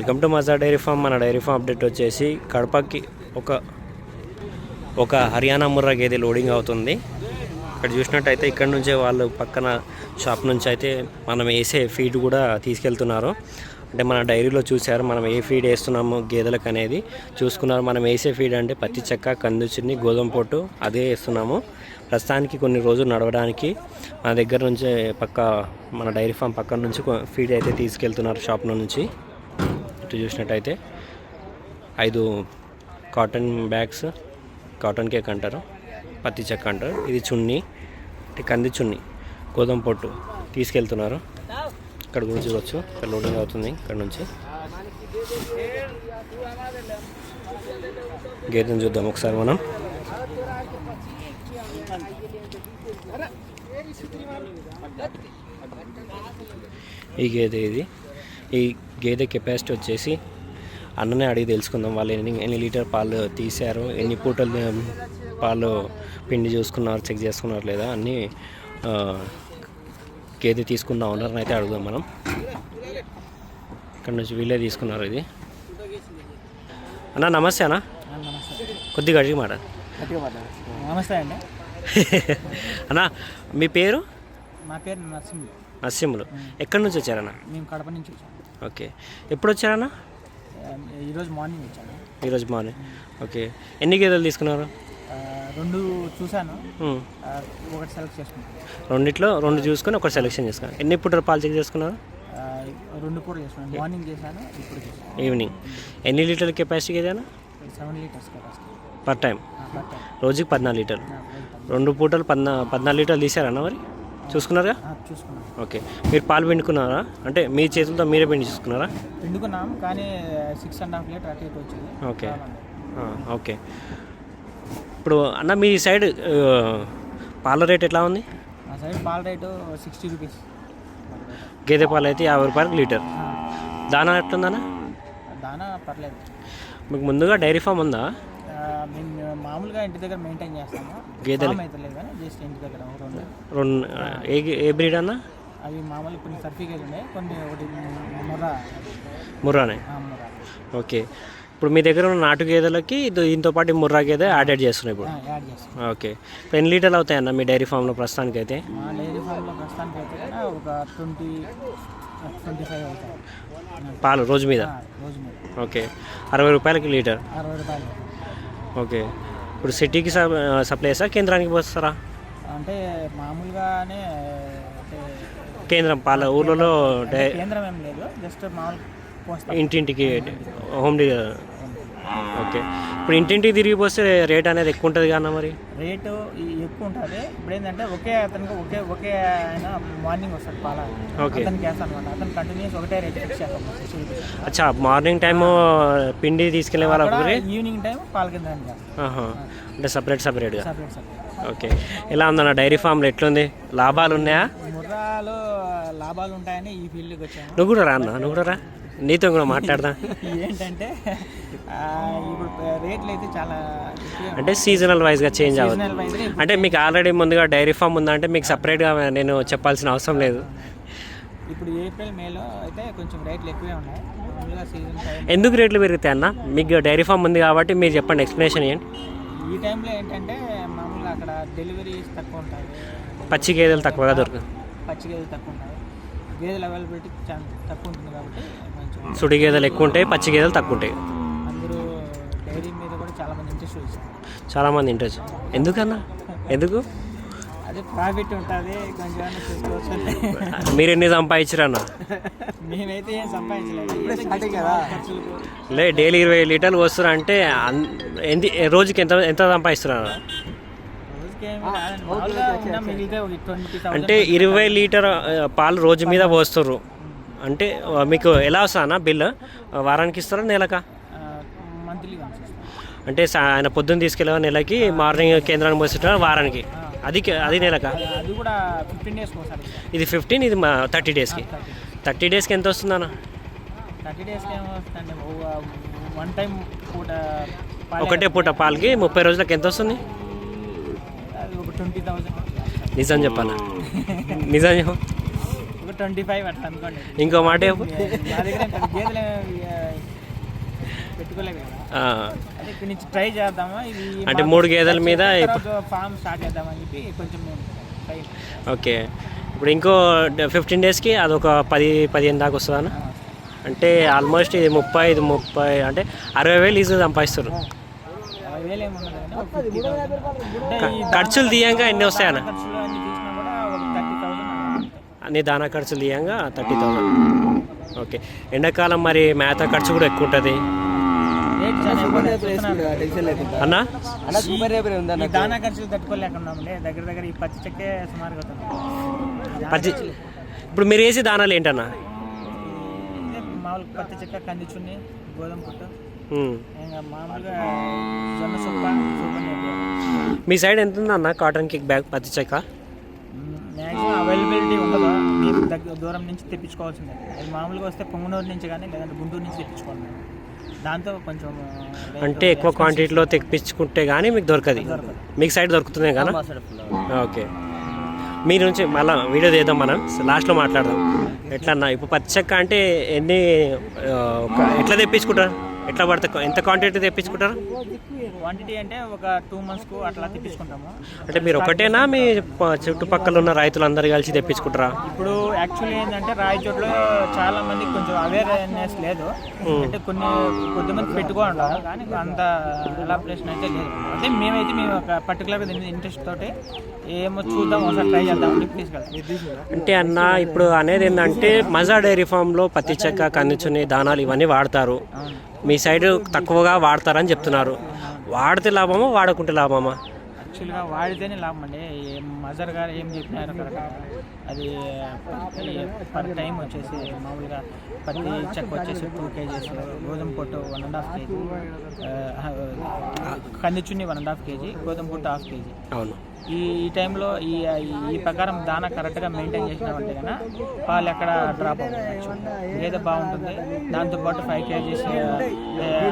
Welcome to మజా dairy farm. మన dairy farm update వచ్చేసి కడపకి ఒక హర్యానా ముర్రా గేదె లోడింగ్ అవుతుంది. ఇక్కడ చూసినట్టయితే ఇక్కడ నుంచే వాళ్ళు పక్కన షాప్ నుంచి అయితే మనం వేసే ఫీడ్ కూడా తీసుకెళ్తున్నారు. అంటే మన డైరీలో చూసారు మనం ఏ ఫీడ్ వేస్తున్నాము గేదెలకు అనేది చూసుకున్నారు. మనం వేసే ఫీడ్ అంటే పత్తి చెక్క, కంది చిన్ని, గోధుమ పొట్టు అదే వేస్తున్నాము. ప్రస్తుతానికి కొన్ని రోజులు నడవడానికి మన దగ్గర నుంచి మన డైరీ ఫామ్ పక్కన నుంచి ఫీడ్ అయితే తీసుకెళ్తున్నారు షాప్ నుంచి. ఇటు చూసినట్టయితే 5 కాటన్ బ్యాగ్స్, కాటన్ కేక్ అంటారు, పత్తి చెక్క అంటారు, ఇది చున్నీ, కంది చున్నీ, గోధుమ పొట్టు తీసుకెళ్తున్నారు. ఇక్కడ కూడా చూడవచ్చు ఇక్కడ లోడింగ్ అవుతుంది. ఇక్కడ నుంచి గేదెని చూద్దాం ఒకసారి మనం. ఈ గేదె కెపాసిటీ వచ్చేసి అన్ననే అడిగి తెలుసుకుందాం. వాళ్ళు ఎన్ని లీటర్ పాలు తీశారు, ఎన్ని పూటలు పాలు పిండి చూసుకున్నారు, చెక్ చేసుకున్నారు లేదా అన్నీ గేదె తీసుకున్న ఓనర్ని అయితే అడుగుదాం మనం. ఇక్కడ నుంచి వీళ్ళే తీసుకున్నారు ఇది. అన్న నమస్తే అన్న. కొద్దిగా అడిగి మాట. నమస్తే అండి. అన్న మీ పేరు? మా పేరు నరసింహులు. నరసింహులు. ఎక్కడి నుంచి వచ్చారన్న? మేము కడప నుంచి వచ్చాము. ఓకే. ఎప్పుడు వచ్చారన్న? ఈరోజు మార్నింగ్ వచ్చాను. ఈరోజు మార్నింగ్. ఓకే. ఎన్ని గేదెలు తీసుకున్నారు? 2 చూశాను, ఒకటి సెలెక్ట్ చేసుకున్నాను. 2 చూసుకొని ఒకటి సెలెక్షన్ చేసుకున్నాను. ఎన్ని పూటలు పాలు చెక్ చేసుకున్నారు? 2 పూటలు చేసుకున్నాను. మార్నింగ్ చేశాను, ఇప్పుడు చేశాను. ఈవినింగ్. ఎన్ని లీటర్ల కెపాసిటీ ఏదైనా? 7 లీటర్స్ కెపాసిటీ పర్ టైం. రోజుకి 14 లీటర్లు. 2 పూటలు 14 లీటర్లు తీసారన్న మరి? చూసుకున్నారా? చూసుకున్నాను. ఓకే. మీరు పాలు పిండుకున్నారా? అంటే మీ చేతులతో మీరే పిండి చూసుకున్నారా? పిండుకున్నాం, కానీ 6.5 లీటర్ అటు ఇటు వచ్చింది. ఓకే. ఓకే. ఇప్పుడు అన్న మీ సైడ్ పాల రేట్ ఎట్లా ఉంది? మా సైడ్ పాల రేటు 60 రూపీస్. గేదె పాలు అయితే 50 రూపాయలు లీటర్. దానా ఎట్లుందన్న? దానా పర్లేదు. మీకు ముందుగా డైరీ ఫామ్ ఉందా? మేము మామూలుగా ఇంటి దగ్గర మెయింటైన్ చేస్తాము. గేదెలు అయితే లేదు కానీ జస్ట్ ఇంటి దగ్గర 2. ఏ బ్రీడ్ అన్న? అవి మామూలు కొన్ని సర్టిఫికేట్ ఉన్నాయి, కొన్ని ఒకటి ముర్రానే. ఓకే. ఇప్పుడు మీ దగ్గర ఉన్న నాటు గేదెలకి దీంతో పాటు ముర్రా గేదె యాడ్ చేస్తున్నాయి ఇప్పుడు. ఓకే. ఇప్పుడు ఎన్ని లీటర్లు అవుతాయన్న మీ డైరీ ఫామ్లో ప్రస్తుతానికి అయితే? మా డైరీ ఫామ్లో ప్రస్తుతానికి అయితే ఒక 25 అవుతాయి పాలు రోజు మీద. ఓకే. 60 రూపాయలకి లీటర్. 60 రూపాయలు. ఓకే. ఇప్పుడు సిటీకి సప్లై చేస్తారా, కేంద్రానికి పోస్తారా? అంటే మామూలుగానే కేంద్రం పాల ఊళ్ళలో కేంద్రం ఏం లేదు, జస్ట్ మామూలు ఇంటింటికి హోమ్ డెలివరీ. ఓకే. ఇప్పుడు ఇంటింటికి తిరిగి పోస్తే రేట్ అనేది ఎక్కువ ఉంటుంది కదా మరి? రేటు ఎక్కువ ఉంటుంది. ఇప్పుడు ఏంటంటే అతనికి ఒకే ఆయన మార్నింగ్ వస్తాడు పాల. ఓకే. అతనికి వేస్తాను అనమాట. అతను కంటిన్యూస్ ఒకటే రేట్ ఫిక్స్ చేస్తాం. అచ్చా. మార్నింగ్ టైము పిండి తీసుకెళ్లే వాళ్ళ ఈవినింగ్ టైం పాల కింద అంటే సపరేట్గా. ఓకే. ఎలా ఉందన్న డైరీ ఫామ్లో ఎట్లుంది? లాభాలు ఉన్నాయా? ముర్రాలో లాభాలు ఉంటాయని ఈ ఫీల్డ్కి వచ్చాను. నువ్వు కూడా రా అన్న, నువ్వు కూడా రా, నీతో కూడా మాట్లాడదా. ఏంటంటే ఇప్పుడు రేట్లు అయితే చాలా అంటే సీజనల్ వైజ్గా చేంజ్ అవ్వదు. అంటే మీకు ఆల్రెడీ ముందుగా డైరీ ఫామ్ ఉందంటే మీకు సపరేట్గా నేను చెప్పాల్సిన అవసరం లేదు. ఇప్పుడు ఏప్రిల్ మేలో అయితే కొంచెం రేట్లు ఎక్కువే ఉన్నాయి. ఎందుకు రేట్లు పెరుగుతాయి అన్న? మీకు డైరీ ఫామ్ ఉంది కాబట్టి మీరు చెప్పండి, ఎక్స్ప్లెనేషన్ ఏంటి? ఈ టైంలో ఏంటంటే మామూలుగా అక్కడ డెలివరీస్ తక్కువ ఉంటాయి, పచ్చి గేదెలు తక్కువగా దొరుకుతాయి, పచ్చి గేదెలు తక్కువ ఉంటాయి, గేదెల అవైలబిలిటీ చాలా తక్కువ ఉంటుంది కాబట్టి కొంచెం సుడి గేదెలు ఎక్కువ ఉంటాయి, పచ్చి గేదెలు తక్కువ ఉంటాయి. అందరూ డైరీ మీద కూడా చాలామంది ఇంట్రెస్ట్ చూపిస్తారు. చాలామంది ఇంట్రెస్ట్ ఎందుకన్నా? ఎందుకు? అదే ప్రాఫిట్ ఉంటుంది కొంచెం. మీరు ఎన్ని సంపాదించారన్న? మేమైతే ఏం సంపాదించలేదు. డైలీ 20 లీటర్లు వస్తున్నారు అంటే రోజుకి ఎంత సంపాదిస్తున్నారు? అంటే 20 లీటర్ పాలు రోజు మీద పోస్తున్నారు అంటే మీకు ఎలా వస్తుందన్న బిల్లు? వారానికి ఇస్తారా, నెలకా? అంటే ఆయన పొద్దున్న తీసుకెళ్ళే నెలకి, మార్నింగ్ కేంద్రానికి పోస్తున్నారు వారానికి, అది నెలకా? ఇది 15, ఇది 30 డేస్కి. 30 డేస్కి ఎంత వస్తుందన్న? 30 డేస్కి ఏమొస్తుందండి, వన్ టైం పూట ఒకటే పూట పాలకి 30 రోజులకి ఎంత వస్తుంది? 20,000. నిజం చెప్పాలా? నిజం చెప్పు. 25 అట్లా అనుకోండి. ఇంకో మాట మా దగ్గర గేదెలు పెట్టుకోలేదు కదా, ఆ, అదే ఇక్కడ నుంచి ట్రై చేద్దామా ఇది అంటే 3 గేదెల మీద ఫామ్ స్టార్ట్ చేద్దామని చెప్పి కొంచెం ట్రై. ఓకే. ఇప్పుడు ఇంకో 15 డేస్కి అదొక 10-15 దాకా వస్తుందా? అంటే ఆల్మోస్ట్ ఇది 30 అంటే 60,000 ఈజీగా సంపాదిస్తారు. 60,000 ఏముండదు కానీ ఒక 50,000. అంటే ఈ ఖర్చులు తీయంగా ఎన్ని వస్తాయన్న? ఖర్చులు అన్ని తీసినా కూడా ఒక 30,000. అన్ని దానా ఖర్చులు తీయంగా 30,000. ఓకే. ఎండాకాలం మరి మేత ఖర్చు కూడా ఎక్కువ ఉంటుంది రేట్ చాలా ఎక్కువ చూస్తున్నారు. అన్న. ఈ దానా ఖర్చులు తట్టుకోలేకున్నాంలే, దగ్గర దగ్గర ఈ పచ్చి చెక్కే సుమారుగా అవుతుంది. పచ్చి ఇప్పుడు మీరు వేసే దానాలు ఏంటన్నా? ఇదే మామూలు పత్తి చెక్క, కంది చున్ని, గోధుమ పుట్టు, ఇంకా మామూలుగా జొన్న సొప్ప మీ సైడ్ ఎంత ఉందన్న కాటన్ కిక్ బ్యాగ్ పత్తి చెక్క? మ్యాక్సిమం అవైలబిలిటీ ఉండదు, మీరు దగ్గర దూరం నుంచి తెప్పించుకోవాల్సిందే. అది మామూలుగా వస్తే పొంగునూరు నుంచి కానీ లేదంటే గుంటూరు నుంచి తెప్పించుకోవాలి మేము. దాంతో కొంచెం అంటే ఎక్కువ క్వాంటిటీలో తెప్పించుకుంటే కానీ మీకు దొరకదు. మీకు సైడ్ దొరుకుతుంది కదా? ఓకే. మీ నుంచి మళ్ళీ వీడియో చేద్దాం, మనం లాస్ట్లో మాట్లాడదాం. ఎట్లా అన్న ఇప్పుడు పత్తి చెక్క అంటే ఎన్ని ఎట్లా తెప్పించుకుంటారు? ఎట్లా పడతాయి? ఎంత క్వాంటిటీ తెప్పించుకుంటారు? క్వాంటిటీ అంటే ఒక 2 monthsకు అట్లా తెప్పించుకుంటాము. అంటే మీరు ఒకటేనా మీ చుట్టుపక్కల ఉన్న రైతులందరూ కలిసి తెప్పించుకుంటారా? ఇప్పుడు యాక్చువల్లీ ఏంటంటే రాయచోట్లో చాలా మందికి కొంచెం అవేర్నెస్ లేదు. అంటే కొద్దిమంది పెట్టుకుంటారు కానీ అంత ఎలాబరేషన్ అయితే లేదు. అదే మేమైతే మేము ఒక పర్టికులర్గా దీని ఇంట్రెస్ట్ తోటి ఏమో చూద్దాం, ఒకసారి ట్రై చేద్దాం తీసుకెళ్తాం. అంటే అన్న ఇప్పుడు అనేది ఏంటంటే మజా డైరీ ఫామ్లో పత్తి చెక్క, కందిచుని, దానాలు ఇవన్నీ వాడతారు. మీ సైడ్ తక్కువగా వాడతారని చెప్తున్నారు. వాడితే లాభమా వాడకుంటే లాభమా? యాక్చువల్గా వాడితేనే లాభం అండి. మజర్ గారు ఏం చెప్పినారు కరెక్ట్గా, అది పర్ టైం వచ్చేసి మామూలుగా పత్తి చెక్క వచ్చేసి 2 kgs, గోధుమ పొట్టు 1.5 kg, కందిచున్ని 1.5 kg, గోధుమ పొట్టు 1/2 kg. అవును. ఈ టైంలో ఈ ప్రకారం దానా కరెక్ట్గా మెయింటైన్ చేసినామంటే కన్నా పాలు ఎక్కడ డ్రాప్ అవుతుంది, ఏదో బాగుంటుంది. దాంతోపాటు 5 kgs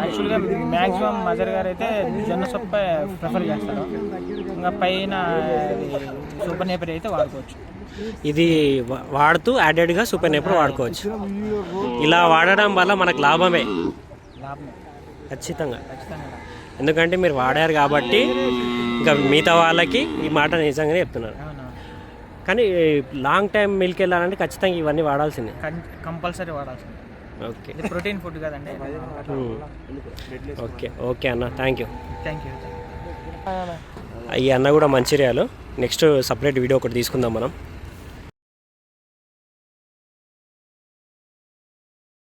యాక్చువల్గా మ్యాక్సిమం మదర్ గారు అయితే జొన్న సొప్ప ప్రిఫర్ చేస్తారు. ఇంకా పైన సూపర్ నేపర్ అయితే వాడుకోవచ్చు. ఇది వాడుతూ యాడెడ్గా సూపర్ నేపర్ వాడుకోవచ్చు. ఇలా వాడడం వల్ల మనకు లాభమే ఖచ్చితంగా. ఎందుకంటే మీరు వాడారు కాబట్టి ఇంకా మిగతా వాళ్ళకి ఈ మాట నిజంగానే చెప్తున్నారు. కానీ లాంగ్ టైం మిల్క్ వెళ్ళాలంటే ఖచ్చితంగా ఇవన్నీ వాడాల్సిందే, కంపల్సరీ వాడాల్సిందే. ఓకే. ప్రోటీన్ ఫుడ్ కదండి. ఓకే. ఓకే అన్న, థ్యాంక్ యూ. Thank you. ఈ అన్న కూడా మంచిర్యాలు. నెక్స్ట్ సపరేట్ వీడియో ఒకటి తీసుకుందాం మనం.